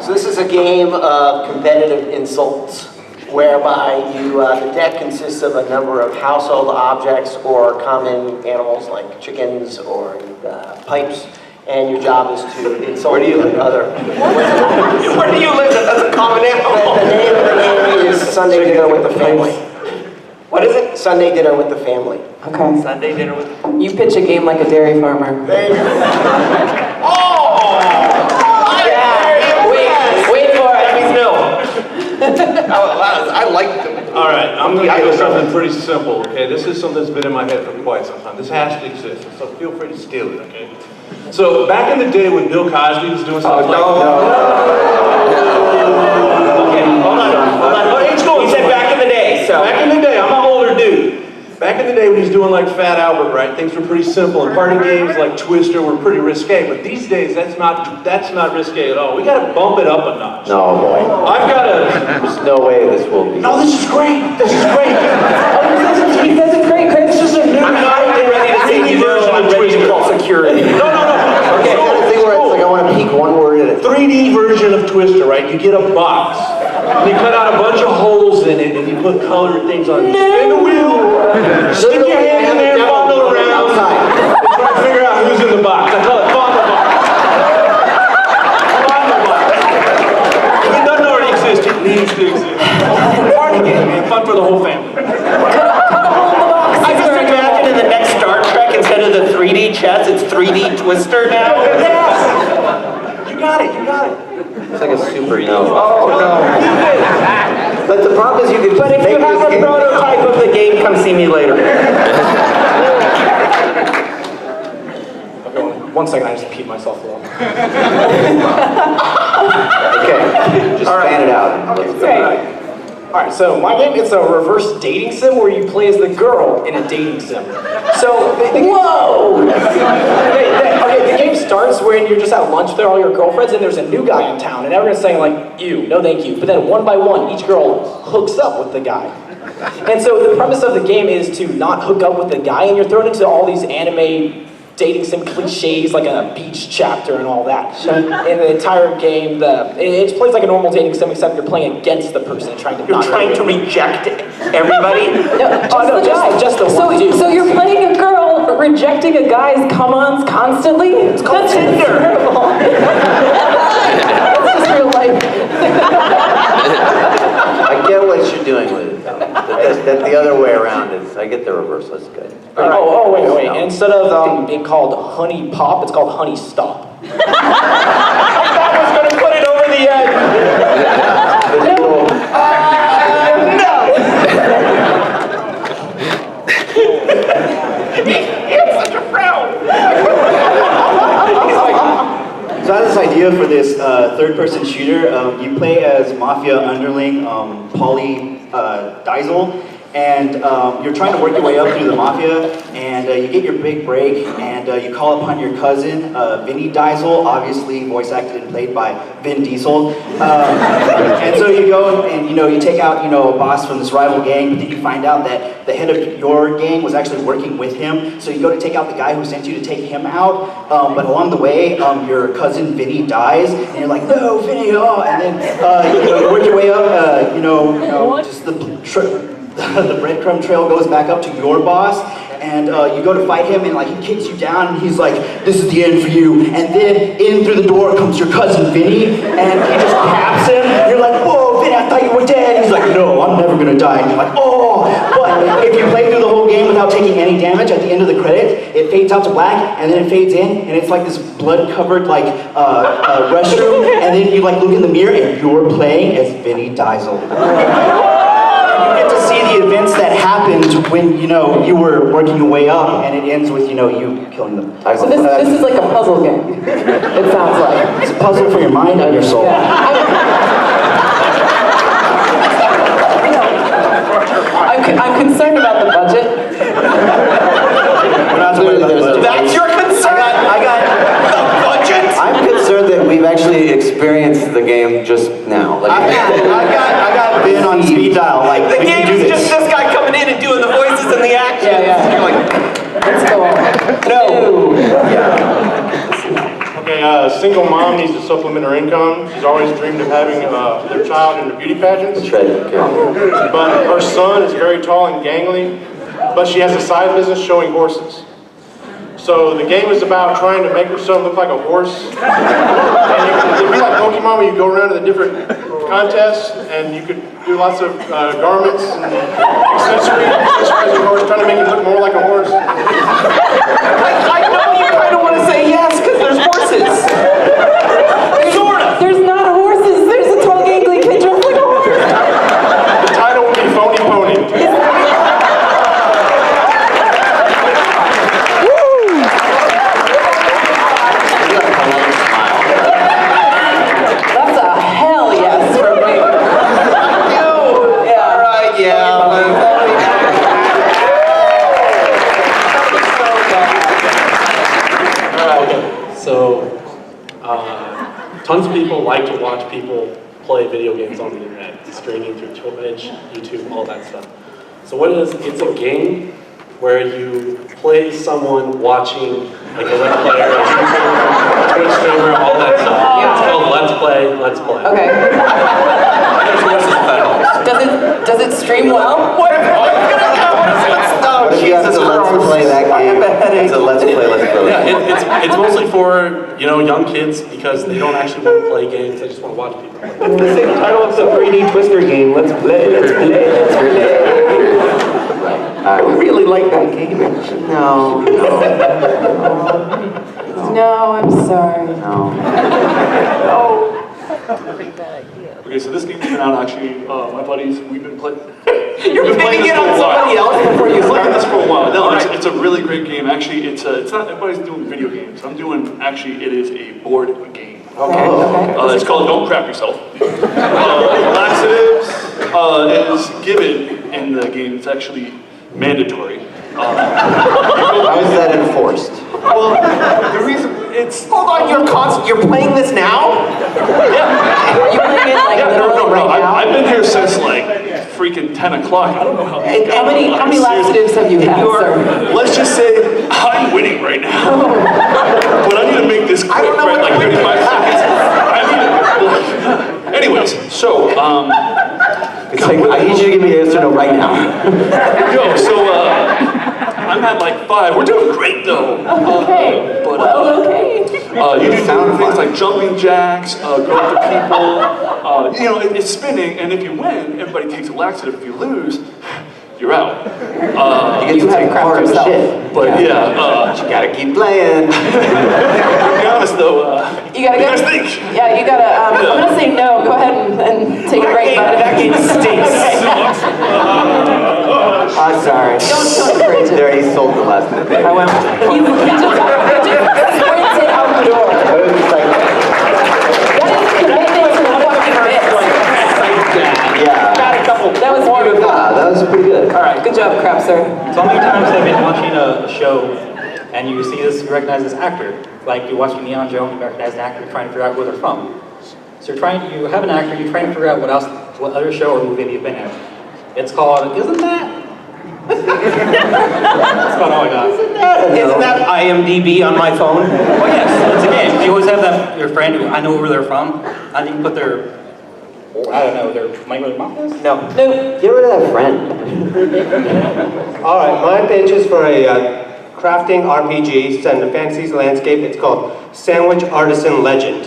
So this is a game of competitive insults, whereby the deck consists of a number of household objects or common animals like chickens or pipes, and your job is to insult other. Where do you live? That's a common animal. The name of the game is Sunday Dinner with the Family. What is it? Sunday Dinner with the Family. Okay. Sunday Dinner with the Family. You pitch a game like a dairy farmer. There you go. Oh! Yeah. Wait for it. That means no. I like them. All right, I'm going to give you something pretty simple, okay? This is something that's been in my head for quite some time. This has to exist, so feel free to steal it, okay? So, back in the day when Bill Cosby was doing something Okay, hold on. It's cool. He said back in the day, so. Back in the day, I'm an older dude. Back in the day when he was doing like Fat Albert, right? Things were pretty simple, and party games like Twister were pretty risque. But these days, that's not risque at all. We got to bump it up a notch. No, boy. I've got to. There's no way this will be. No, this is great. This is great. He says it's great, Chris. This is a new. I'm not even ready to say you know, I'm ready to call security. No. Okay, I got a thing where it's like I want to peek one word at it. 3D version of Twister, right? You get a box, and you cut out a bunch of holes in it, and you put colored things on it. Spin the wheel, stick your hand in there, fondle around, and try to figure out who's in the box. I call it fondle box. Fondle box. If it doesn't already exist, it needs to exist. Party game, man. Fun for the whole family. I just imagine in the next Star Trek, instead of the 3D chess, it's 3D Twister now. Yes! You got it. It's like a superhero. Oh no. But the problem is you could But if you have a prototype of the game, come see me later. Okay, 1 second, I just peed myself a little. Okay, just fan it out. Let's go. Alright, so my game is a reverse dating sim where you play as the girl in a dating sim. So, whoa! Okay, the game starts when you're just at lunch with all your girlfriends and there's a new guy in town and everyone's saying like, ew, no thank you. But then one by one, each girl hooks up with the guy. And so the premise of the game is to not hook up with the guy and you're thrown into all these anime dating sim cliches like a beach chapter and all that. In the entire game, it plays like a normal dating sim except you're playing against the person trying to. You're trying to reject everybody? Just the one dude. So you're playing a girl rejecting a guy's come-ons constantly? It's called Tinder. Terrible. That's just real life. I get what you're doing with it, though. That the other way around is, I get the reverse, that's good. Wait. Instead of being called Honey Pop, it's called Honey Stop. That was going to put it over the edge. He had such a frown. So I had this idea for this third-person shooter. You play as Mafia underling Paulie Diesel, and you're trying to work your way up through the Mafia, and you get your big break, and you call upon your cousin, Vinny Diesel, obviously voice acted and played by Vin Diesel. And so you go and you take out a boss from this rival gang, but then you find out that the head of your gang was actually working with him. So you go to take out the guy who sent you to take him out, but along the way, your cousin Vinny dies, and you're like, no, Vinny, oh, and then you work your way up, just the breadcrumb trail goes back up to your boss, and you go to fight him, and he kicks you down, and he's like, this is the end for you. And then in through the door comes your cousin Vinny, and he just caps him. You're like, whoa, Vinny, I thought you were dead. He's like, no, I'm never gonna die. And you're like, oh. But if you play through the whole game without taking any damage, at the end of the credits, it fades out to black, and then it fades in, and it's like this blood-covered restroom, and then you look in the mirror, and you're playing as Vinny Diesel. You get to see the events that happened when you were working your way up, and it ends with you killing them. So this is like a puzzle game. It sounds like. It's a puzzle for your mind and your soul. I'm concerned about the budget. We're not worried about the budget. That's your concern? I got the budget? I'm concerned that we've actually experienced the game just now. I got Ben on speed dial. The game is just this guy coming in and doing the voices and the actions. Yeah. You're like, Let's go on. no. Okay, single mom needs to supplement her income. She's always dreamed of having their child in the beauty pageants. That's right, okay. But her son is very tall and gangly, but she has a side business showing horses. So the game is about trying to make her son look like a horse. And it'd be like Pokemon where you go around to the different contests and you could do lots of garments and accessorizing horse, trying to make him look more like a horse. I know you kind of want to say yes because there's horses. Sort of. There's not horses. There's a tall, gangly kid dressed like a horse. The title would be Phony Pony. That's a hell yes from me. All right, yeah. So, tons of people like to watch people play video games on the internet, streaming through Twitch, YouTube, all that stuff. So what it is, it's a game where you play someone watching, like a Let's Player, a Twitch streamer, all that stuff. It's called Let's Play, Let's Play. Okay. Does it stream well? What if you have to let's play that game? It's a let's play, let's play. Yeah, it's mostly for, you know, young kids because they don't actually want to play games, they just want to watch people play. It's the same title of the 3D Twister game. Let's play, let's play, let's play. I really like that game. No. No, I'm sorry. Okay, so this game's been out actually, my buddies, we've been playing. You're pinning it on somebody else before you I've been playing this start. for a while. No, it's a really great game. Actually, it's not everybody's doing video games. I'm doing, actually, it is a board game. Okay. It's called Don't Crap Yourself. Laxatives is given in the game. It's actually mandatory. How is that enforced? Well, the reason it's... Hold on, you're playing this now? Yeah. Are you playing it like literally right now? I've been here since like freaking 10 o'clock. I don't know how. How many laxatives have you had, sir? Let's just say I'm winning right now. But I need to make this quick, I don't know right? what Like you're 35 seconds. I need to. Anyways, so It's like, I need you to give me the answer no right now. I'm at like 5. We're doing great though. Okay. But Okay. you do things like jumping jacks, go up to people. You know, it's spinning, and if you win, everybody takes a laxative. If you lose, you're out. You get to take part of the shit. But But you gotta keep playing. to be honest though, You gotta what do you go. guys think? Yeah, you gotta. I'm gonna say no. Go ahead and take a break. That game stinks. I'm sorry. Don't encourage it. There, he sold the last minute. I went. He just sprinted out the door. I was just like, That is commitment to the fucking bit. yeah. Got a couple. That was beautiful. That was pretty good. All right, good job, crap, sir. So many times I've been watching a show and you see this, you recognize this actor. Like you're watching Neon Joe and you recognize an actor trying to figure out where they're from. So you have an actor, you're trying to figure out what other show or movie they've been in. It's called, isn't that? That's about all I got. Isn't that IMDb on my phone? Well, yes, it's a game. You always have that your friend who I know where they're from. I think put their, I don't know, their money where their mouth is. No. Get rid of that friend. All right, my pitch is for a crafting RPG set in a fantasy landscape. It's called Sandwich Artisan Legend.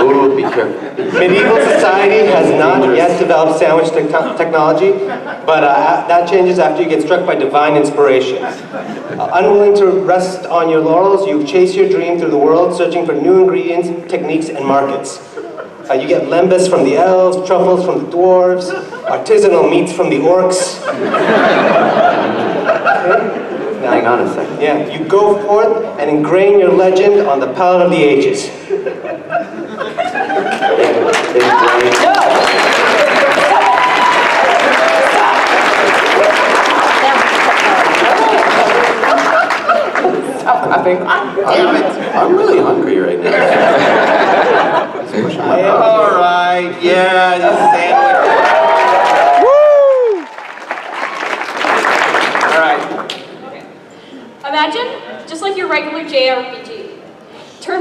Ooh, be careful. Medieval society has not yet developed sandwich technology, but that changes after you get struck by divine inspiration. Unwilling to rest on your laurels, you chase your dream through the world, searching for new ingredients, techniques, and markets. You get lembas from the elves, truffles from the dwarves, artisanal meats from the orcs. Hang on a second. Yeah, you go forth and ingrain your legend on the palette of the ages. Stop clapping. Damn it. I'm really hungry right now. All right. Yeah, this sandwich. Imagine, just like your regular JRPG. Turn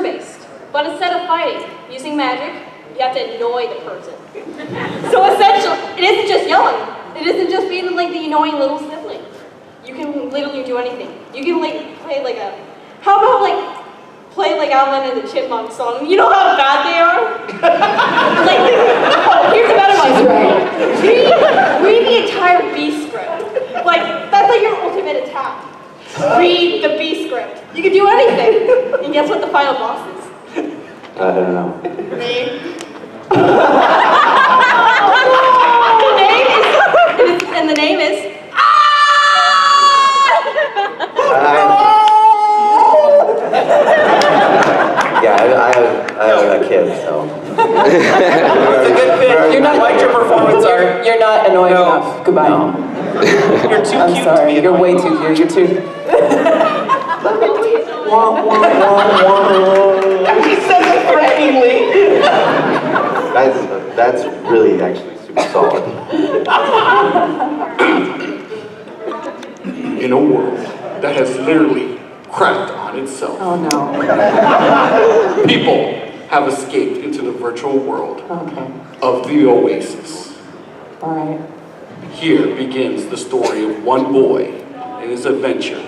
Using magic, you have to annoy the person. So essentially, it isn't just yelling. It isn't just being like the annoying little sibling. You can literally do anything. You can like play like a, how about like play like Alvin and the Chipmunk song? You know how bad they are? Like, oh, here's a better one. Read the entire B script. Like, that's like your ultimate attack. Read the B script. You can do anything. And guess what the final boss is? I don't know. Me. The name is. Yeah, I have a kid, so. It's a good pitch. You're not. I liked your performance, Art. You're not annoying enough. Goodbye. You're too I'm cute sorry. to be You're way annoying. too cute. You're too. He says it threateningly. That's really actually super solid. In a world that has literally crapped on itself, Oh no. people have escaped into the virtual world Okay. of the Oasis. All right. Here begins the story of one boy and his adventure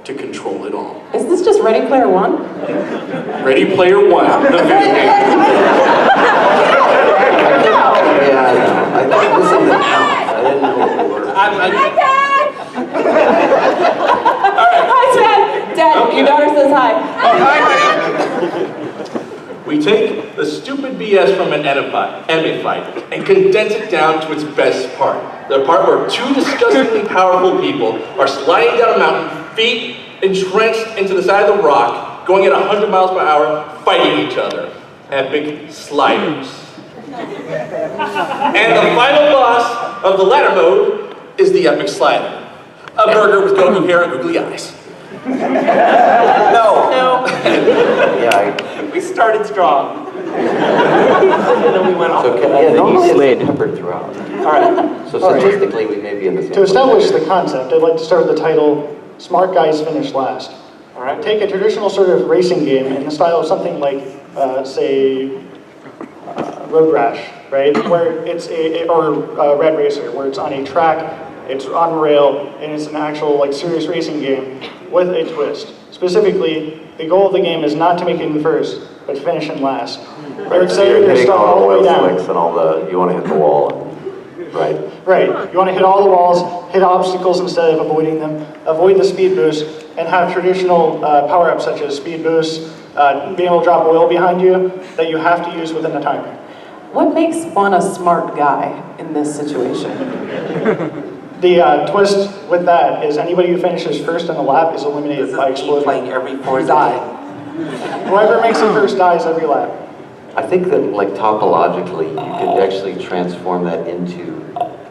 to control it all. Is this just Ready Player One? Ready Player One, the video game. Yeah, I think this is the house. I didn't know what the word. Hi, Dad. Dad, your daughter says hi. We take the stupid BS from an anime fight and condense it down to its best part. The part where two disgustingly powerful people are sliding down a mountain, feet entrenched into the side of the rock, going at 100 miles per hour, fighting each other. Epic sliders. And the final boss of the latter mode is the epic slider. A burger with Goku hair and googly eyes. No. Yeah, We started strong. And then we went off. so normally it's peppered throughout. All right. So statistically, we may be in the same To establish the concept, I'd like to start with the title, Smart Guys Finish Last. All right. Take a traditional sort of racing game in the style of something like, say, Road Rash, right? Where it's or Red Racer, where it's on a track, it's on rail, and it's an actual like serious racing game with a twist. Specifically, the goal of the game is not to make it in first, but finish in last. They're So you're excited to hitting start all the way oil down. slicks and all the, you want to hit the wall, right? Right. You want to hit all the walls, hit obstacles instead of avoiding them, avoid the speed boost, and have traditional power-ups such as speed boost, being able to drop oil behind you that you have to use within a timer. What makes one a smart guy in this situation? The twist with that is anybody who finishes first in the lap is eliminated This is by me explosion. playing every Forza Die. game. Whoever makes it first dies every lap. I think that like topologically, you could actually transform that into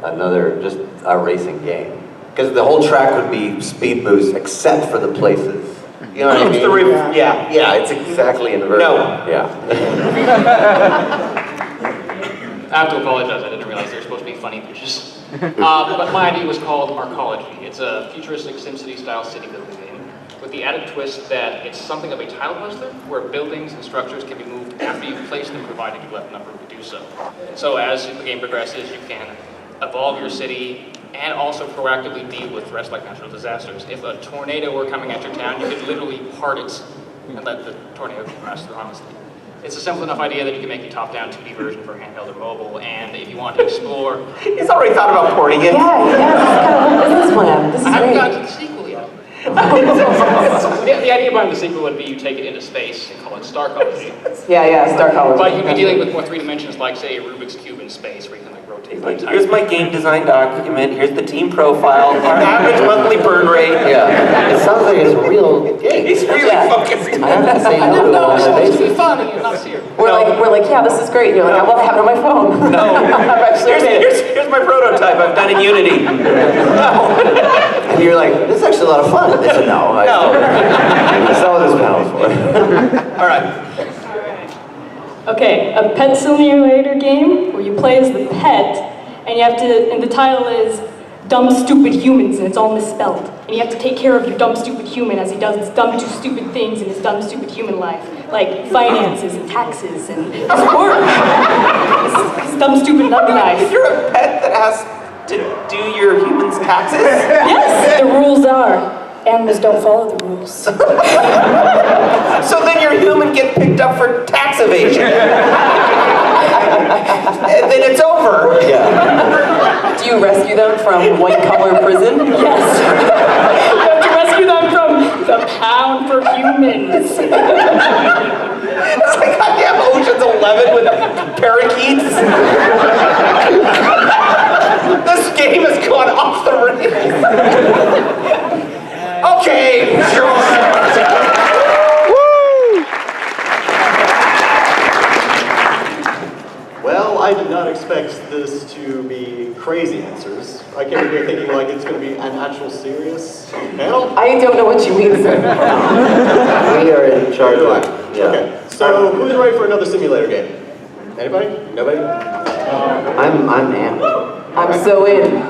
another, just a racing game. Because the whole track would be speed boost except for the places. You know what I mean? Yeah, it's exactly inverted. No. Yeah. I have to apologize, I didn't realize they were supposed to be funny pictures. But my idea was called Markology. It's a futuristic SimCity style city building game with the added twist that it's something of a tile puzzler where buildings and structures can be moved after you've placed them provided you left enough room to do so. So as the game progresses, you can evolve your city and also proactively deal with threats like natural disasters. If a tornado were coming at your town, you could literally part it and let the tornado pass through honestly. It's a simple enough idea that you can make a top-down 2D version for handheld or mobile, and if you want to explore... He's already thought about porting it. Yeah, this is kind of a business plan. This is I haven't great. gotten to the sequel yet. The idea behind the sequel would be you take it into space and call it Starkology. Yeah, Star College. But you'd be dealing with more 3 dimensions like, say, a Rubik's Cube in space, where you can like rotate the entire... Here's my game design document. Here's the team profile. Our average monthly burn rate. Yeah. It sounds like it's a real game. He's really focused. I have to say I no didn't to know it was that supposed to be basis. funny and not serious. We're like, yeah, this is great. You're like, I want to have it on my phone. No. I've actually made it. Here's my prototype I've done in Unity. No. And you're like, this is actually a lot of fun. They said, no. That's not what this panel's for. All right. Okay, a pet simulator game where you play as the pet, and you have to, and the title is Dumb Stupid Humans, and it's all misspelled. And you have to take care of your dumb stupid human as he does his dumb stupid things in his dumb stupid human life. like finances and taxes and just work. This dumb, stupid nut guys. You're a pet that has to do your human's taxes? Yes, the rules are. Animals don't follow the rules. So then your human gets picked up for tax evasion. And then it's over. Do you rescue them from white-collar prison? Yes. You have to rescue them from the pound for humans. It's like goddamn Ocean's 11 with parakeets. This game has gone off the rails. Okay, sure. Well, I did not expect this to be crazy answers. I came in here thinking like it's going to be an actual serious panel. I don't know what you mean, sir. We are in charge of yeah. Okay, so who's ready for another simulator game? Anybody? Nobody? I'm amped. I'm so in.